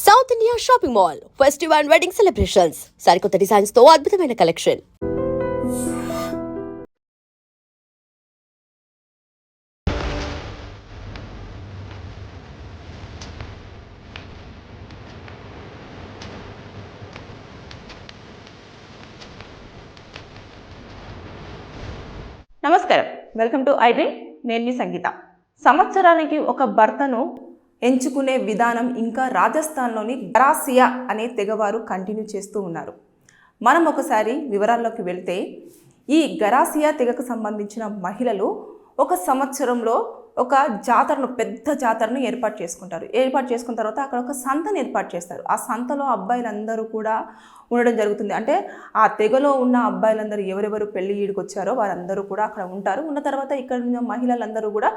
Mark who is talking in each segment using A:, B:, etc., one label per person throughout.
A: South India shopping mall festive and wedding celebrations సరికొత్త designs తో అద్భుతమైన కలెక్షన్.
B: నమస్కారం, వెల్కమ్ టు ఐ డ్రీమ్. నేను మీ సంగీత. సంవత్సరానికి ఒక భర్తను ఎంచుకునే విధానం ఇంకా రాజస్థాన్లోని గరాసియా అనే తెగవారు కంటిన్యూ చేస్తూ ఉన్నారు. మనం ఒకసారి వివరాల్లోకి వెళ్తే ఈ గరాసియా తెగకు సంబంధించిన మహిళలు ఒక సంవత్సరంలో ఒక జాతరను, పెద్ద జాతరను ఏర్పాటు చేసుకుంటారు. ఏర్పాటు చేసుకున్న తర్వాత అక్కడ ఒక సంతను ఏర్పాటు చేస్తారు. ఆ సంతలో అబ్బాయిలందరూ కూడా ఉండడం జరుగుతుంది. అంటే ఆ తెగలో ఉన్న అబ్బాయిలందరూ ఎవరెవరు పెళ్లి ఈడికి వచ్చారో వారందరూ కూడా అక్కడ ఉంటారు. ఉన్న తర్వాత ఇక్కడ ఉన్న మహిళలందరూ కూడా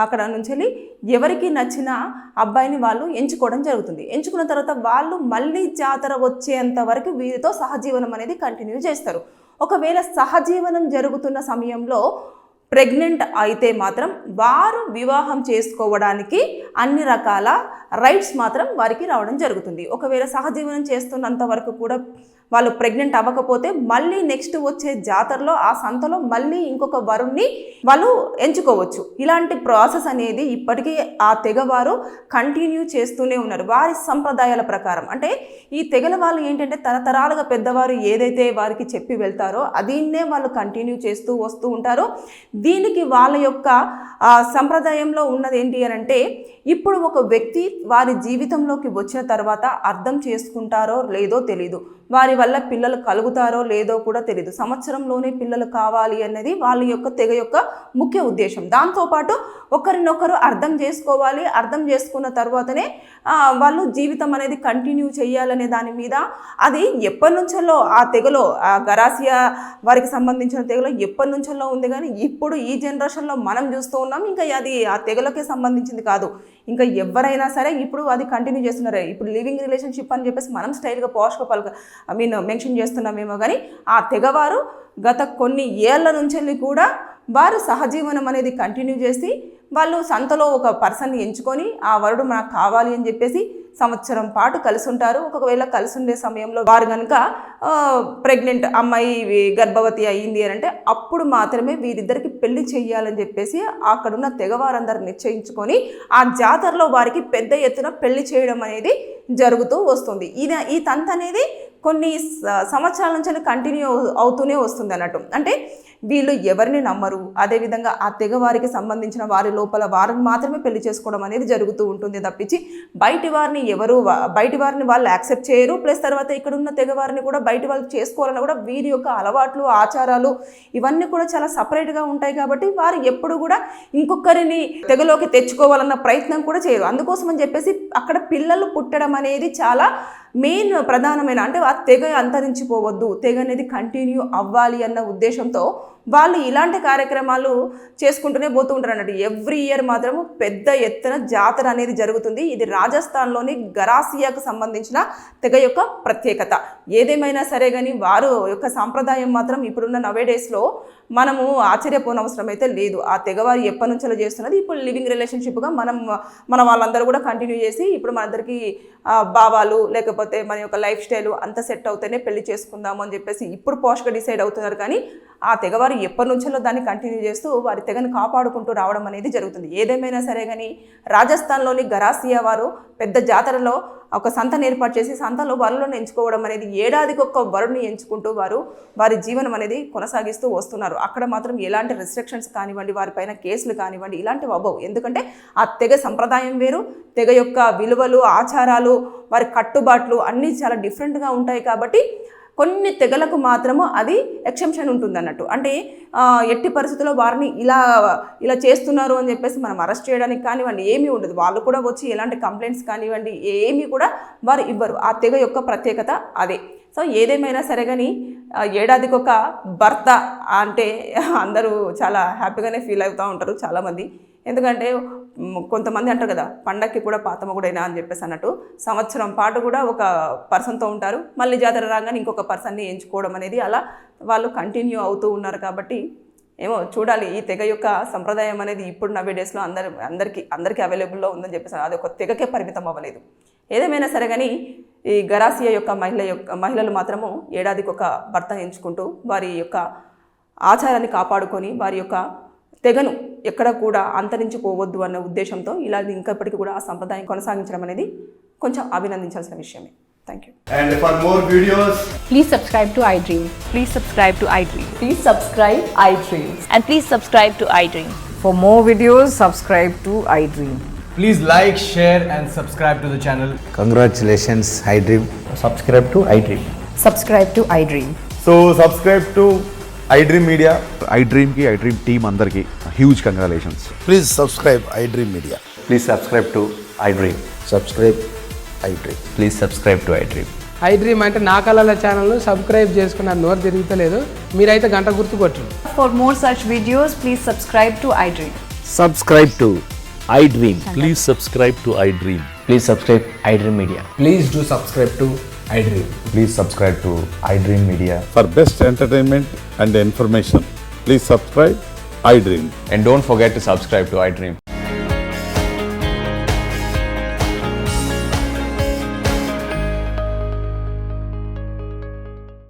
B: అక్కడ నుంచి వెళ్ళి ఎవరికి నచ్చిన అబ్బాయిని వాళ్ళు ఎంచుకోవడం జరుగుతుంది. ఎంచుకున్న తర్వాత వాళ్ళు మళ్ళీ జాతర వచ్చేంత వరకు వీరితో సహజీవనం అనేది కంటిన్యూ చేస్తారు. ఒకవేళ సహజీవనం జరుగుతున్న సమయంలో ప్రెగ్నెంట్ అయితే మాత్రం వారు వివాహం చేసుకోవడానికి అన్ని రకాల రైట్స్ మాత్రం వారికి రావడం జరుగుతుంది. ఒకవేళ సహజీవనం చేస్తున్నంత వరకు కూడా వాళ్ళు ప్రెగ్నెంట్ అవ్వకపోతే మళ్ళీ నెక్స్ట్ వచ్చే జాతరలో ఆ సంతలో మళ్ళీ ఇంకొక వరుణ్ణి వాళ్ళు ఎంచుకోవచ్చు. ఇలాంటి ప్రాసెస్ అనేది ఇప్పటికీ ఆ తెగవారు కంటిన్యూ చేస్తూనే ఉన్నారు వారి సంప్రదాయాల ప్రకారం. అంటే ఈ తెగల వాళ్ళు ఏంటంటే తరతరాలుగా పెద్దవారు ఏదైతే వారికి చెప్పి వెళ్తారో అదీన్నే వాళ్ళు కంటిన్యూ చేస్తూ వస్తూ ఉంటారు. దీనికి వాళ్ళ యొక్క సంప్రదాయంలో ఉన్నది ఏంటి అని అంటే, ఇప్పుడు ఒక వ్యక్తి వారి జీవితంలోకి వచ్చిన తర్వాత అర్థం చేసుకుంటారో లేదో తెలీదు, వారి వల్ల పిల్లలు కలుగుతారో లేదో కూడా తెలీదు. సంవత్సరంలోనే పిల్లలు కావాలి అనేది వాళ్ళ యొక్క తెగ యొక్క ముఖ్య ఉద్దేశం. దాంతోపాటు ఒకరినొకరు అర్థం చేసుకోవాలి, అర్థం చేసుకున్న తర్వాతనే వాళ్ళు జీవితం అనేది కంటిన్యూ చేయాలనే దాని మీద అది ఎప్పటి నుంచో ఆ తెగలో, ఆ గరాసియా వారికి సంబంధించిన తెగలో ఎప్పటి నుంచో ఉంది. కానీ ఇప్పుడు ఈ జనరేషన్లో మనం చూస్తూ ఉన్నాం. ఇంకా అది ఆ తెగలకే సంబంధించింది కాదు, ఇంకా ఎవరైనా సరే ఇప్పుడు అది కంటిన్యూ చేస్తున్నారు. ఇప్పుడు లివింగ్ రిలేషన్షిప్ అని చెప్పేసి మనం స్టైల్గా పాష్గా మెన్షన్ చేస్తున్నామేమో, కానీ ఆ తెగవారు గత కొన్ని ఏళ్ల నుంచి కూడా వారు సహజీవనం అనేది కంటిన్యూ చేసి వాళ్ళు సంతలో ఒక పర్సన్ని ఎంచుకొని ఆ వరుడు మనకు కావాలి అని చెప్పేసి సంవత్సరం పాటు కలిసి ఉంటారు. ఒకవేళ కలిసి ఉండే సమయంలో వారు కనుక ప్రెగ్నెంట్ అమ్మాయి గర్భవతి అయ్యింది అని అంటే అప్పుడు మాత్రమే వీరిద్దరికి పెళ్లి చేయాలని చెప్పేసి అక్కడున్న తెగవారందరూ నిశ్చయించుకొని ఆ జాతరలో వారికి పెద్ద ఎత్తున పెళ్లి చేయడం అనేది జరుగుతూ వస్తుంది. ఈ తంతు అనేది కొన్ని సంవత్సరాల నుంచి కంటిన్యూ అవుతూనే వస్తుంది అన్నట్టు. అంటే వీళ్ళు ఎవరిని నమ్మరు, అదేవిధంగా ఆ తెగవారికి సంబంధించిన వారి లోపల వారిని మాత్రమే పెళ్లి చేసుకోవడం అనేది జరుగుతూ ఉంటుంది తప్పించి బయటి వారిని వాళ్ళు యాక్సెప్ట్ చేయరు. ప్లస్ తర్వాత ఇక్కడ ఉన్న తెగవారిని కూడా బయటి వాళ్ళు చేసుకోవాలన్నా కూడా వీరి యొక్క అలవాట్లు, ఆచారాలు ఇవన్నీ కూడా చాలా సపరేట్గా ఉంటాయి. కాబట్టి వారు ఎప్పుడు కూడా ఇంకొకరిని తెగలోకి తెచ్చుకోవాలన్న ప్రయత్నం కూడా చేయరు. అందుకోసం అని చెప్పేసి అక్కడ పిల్లలు పుట్టడం అనేది చాలా మెయిన్ ప్రధానమైన, అంటే ఆ తెగ అంతరించిపోవద్దు, తెగ అనేది కంటిన్యూ అవ్వాలి అన్న ఉద్దేశంతో వాళ్ళు ఇలాంటి కార్యక్రమాలు చేసుకుంటూనే పోతూ ఉంటారు అన్నట్టు. ఎవ్రీ ఇయర్ మాత్రము పెద్ద ఎత్తున జాతర అనేది జరుగుతుంది. ఇది రాజస్థాన్లోని గరాసియాకు సంబంధించిన తెగ యొక్క ప్రత్యేకత. ఏదేమైనా సరే కానీ వారు యొక్క సాంప్రదాయం మాత్రం ఇప్పుడున్న నవేడేస్లో మనము ఆశ్చర్యపోనవసరం అయితే లేదు. ఆ తెగవారు ఎప్పటి నుంచో చేస్తున్నది ఇప్పుడు లివింగ్ రిలేషన్షిప్గా మన వాళ్ళందరూ కూడా కంటిన్యూ చేసి ఇప్పుడు మనందరికీ భావాలు లేకపోతే మన యొక్క లైఫ్ స్టైల్ అంత సెట్ అవుతేనే పెళ్లి చేసుకుందాము అని చెప్పేసి ఇప్పుడు పోస్ట్గా డిసైడ్ అవుతున్నారు. కానీ ఆ తెగవారు ఎప్పటి నుంచో దాన్ని కంటిన్యూ చేస్తూ వారి తెగను కాపాడుకుంటూ రావడం అనేది జరుగుతుంది. ఏదేమైనా సరే కానీ రాజస్థాన్లోని గరాసియా వారు పెద్ద జాతరలో ఒక సంతను ఏర్పాటు చేసి సంతలో వరులను ఎంచుకోవడం అనేది ఏడాదికి ఒక్క వరుణ్ణి ఎంచుకుంటూ వారి జీవనం అనేది కొనసాగిస్తూ వస్తున్నారు. అక్కడ మాత్రం ఎలాంటి రెస్ట్రిక్షన్స్ కానివ్వండి, వారిపైన కేసులు కానివ్వండి ఇలాంటివి అవ్వవు. ఎందుకంటే ఆ తెగ సంప్రదాయం వేరు, తెగ యొక్క విలువలు, ఆచారాలు, వారి కట్టుబాట్లు అన్నీ చాలా డిఫరెంట్గా ఉంటాయి. కాబట్టి కొన్ని తెగలకు మాత్రము అది ఎక్సెప్షన్ ఉంటుంది అన్నట్టు. అంటే ఎట్టి పరిస్థితుల్లో వారిని ఇలా చేస్తున్నారు అని చెప్పేసి మనం అరెస్ట్ చేయడానికి కానివ్వండి ఏమీ ఉండదు. వాళ్ళు కూడా వచ్చి ఎలాంటి కంప్లైంట్స్ కానివ్వండి ఏమీ కూడా వారు ఇవ్వరు. ఆ తెగ యొక్క ప్రత్యేకత అదే. సో ఏదేమైనా సరే కానీ ఏడాదికి ఒక భర్త అంటే అందరూ చాలా హ్యాపీగానే ఫీల్ అవుతూ ఉంటారు చాలామంది. ఎందుకంటే కొంతమంది అంటారు కదా, పండక్కి కూడా పాతమగుడైనా అని చెప్పేసి అన్నట్టు సంవత్సరం పాటు కూడా ఒక పర్సన్తో ఉంటారు. మళ్ళీ జాతర రాగానే ఇంకొక పర్సన్ని ఎంచుకోవడం అనేది అలా వాళ్ళు కంటిన్యూ అవుతూ ఉన్నారు. కాబట్టి ఏమో చూడాలి. ఈ తెగ యొక్క సంప్రదాయం అనేది ఇప్పుడు నవే డేస్లో అందరికీ అవైలబుల్లో ఉందని చెప్పేసి అది ఒక తెగకే పరిమితం అవ్వలేదు. ఏదేమైనా సరే కానీ ఈ గరాసియా యొక్క మహిళలు మాత్రము ఏడాదికి ఒక భర్తను ఎంచుకుంటూ వారి యొక్క ఆచారాన్ని కాపాడుకొని వారి యొక్క తెగను ఎక్కడ కూడా అంతరించిపోవద్దు అన్న ఉద్దేశంతో ఇలా ఇంకప్పటికీ కూడా ఆ సంప్రదాయం కొనసాగించడం అనేది కొంచెం అభినందించాల్సిన విషయమే. Thank you.
C: And for more videos,
D: Please subscribe to iDream.
E: Please subscribe to iDream.
D: Please subscribe iDream.
E: And please subscribe to iDream.
D: For more videos, subscribe to iDream.
F: Please like, share and subscribe to the channel.
G: Congratulations, iDream.
H: Subscribe to iDream.
D: Subscribe to iDream.
C: so subscribe to iDream Media.
I: iDream ki iDream team andarki huge congratulations.
G: Please subscribe iDream Media.
H: Please subscribe to iDream.
G: Subscribe iDream.
H: Please subscribe to iDream.
J: iDream అంటే నా కళల ఛానల్ను subscribe చేసుకున్న నోరు తిరుగుతలేదు, మీరైతే గంట గుర్తు కొట్టండి.
E: For more such videos, please subscribe to iDream.
H: Subscribe to iDream.
K: Please subscribe to iDream.
H: Please subscribe iDream Media.
F: Please do subscribe to iDream.
H: Please subscribe to iDream Media.
C: For best entertainment and information, please subscribe iDream.
H: And don't forget to subscribe to iDream.